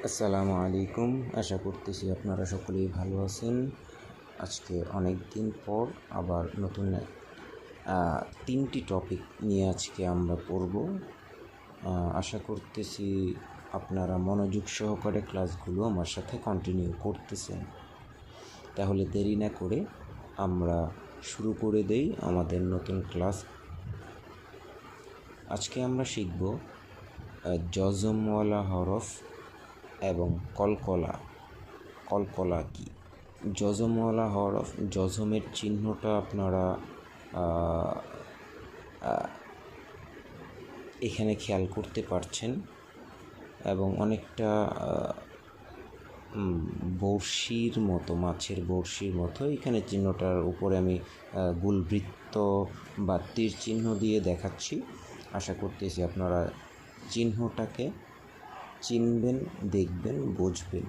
আসসালামু আলাইকুম। আশা করতেছি আপনারা সকলেই ভালো আছেন। আজকে অনেক দিন পর আবার নতুন তিনটি টপিক নিয়ে আজকে আমরা পড়ব। আশা করতেছি আপনারা মনোযোগ সহকারে ক্লাসগুলো আমার সাথে কন্টিনিউ করতেছেন। তাহলে দেরি না করে আমরা শুরু করে দেই আমাদের নতুন ক্লাস। আজকে আমরা শিখব জজমওয়ালা হরফ এবং কলকলা কি। জজমওয়ালা হরফ, জজমের চিহ্নটা আপনারা এখানে খেয়াল করতে পারছেন এবং অনেকটা বড়শির মতো, মাছের বড়শির মতো। এখানে চিহ্নটার উপরে আমি গোলবৃত্ত বা তীর চিহ্ন দিয়ে দেখাচ্ছি। আশা করতেছি আপনারা চিহ্নটাকে চিনবেন, দেখবেন, বুঝবেন।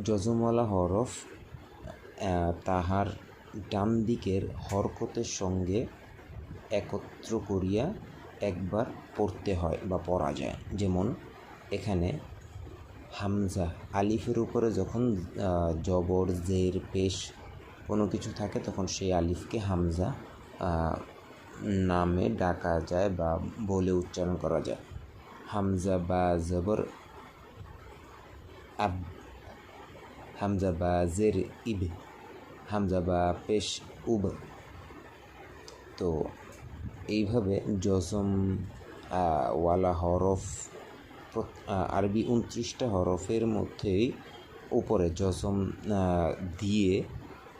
জজমওয়ালা হরফ তাহার ডান দিকের হরকতের সঙ্গে একত্র করিয়া একবার পড়তে হয় বা পড়া যায়। যেমন এখানে হামজা, আলিফের উপরে যখন জবর, জের, পেশ কোনো কিছু থাকে তখন সেই আলিফকে হামজা নামে ডাকা যায় বা বলে উচ্চারণ করা যায়। হামজা বা জবর আব, হামজা বা জের ইব, হামজা বা পেশ উব। তো এইভাবে জজম ওয়ালা হরফ, আরবি 29টা হরফের মধ্যেই উপরে জজম দিয়ে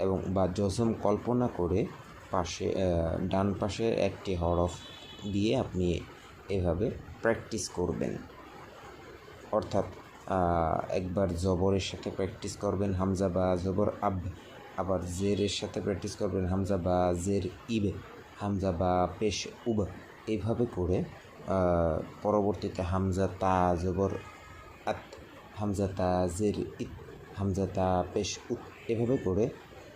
এবং বা জজম কল্পনা করে পাশে ডান পাশে একটি হরফ দিয়ে আপনি এভাবে প্র্যাকটিস করবেন। অর্থাৎ একবার জবরের সাথে প্র্যাকটিস করবেন হামজা বা জবর আব, আবার জেরের সাথে প্র্যাকটিস করবেন হামজা বা জের ইব, হামজা বা পেশ উব। এইভাবে করে পরবর্তীতে হামজা তা জবর আত, হামজা তা জের ইত, হামজা তা পেশ উত, এভাবে করে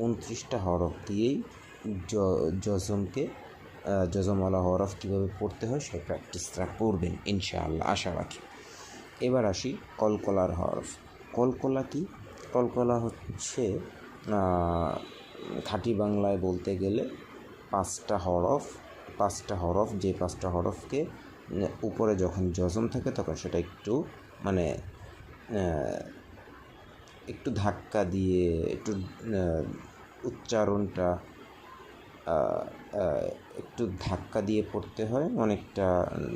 29টা হরফ দিয়েই জজমকে জজমওয়ালা হরফ কীভাবে পড়তে হয় সেই প্র্যাকটিসটা করবেন ইনশাআল্লাহ, আশা রাখি। এবার আসি কলকলার হরফ। কলকলা কি? কলকলা হচ্ছে খাঁটি বাংলায় বলতে গেলে 5টা হরফ, যে 5টা হরফকে উপরে যখন জজম থাকে তখন সেটা একটু ধাক্কা দিয়ে একটু উচ্চারণটা একটু ধাক্কা দিয়ে পড়তে হয়, অনেকটা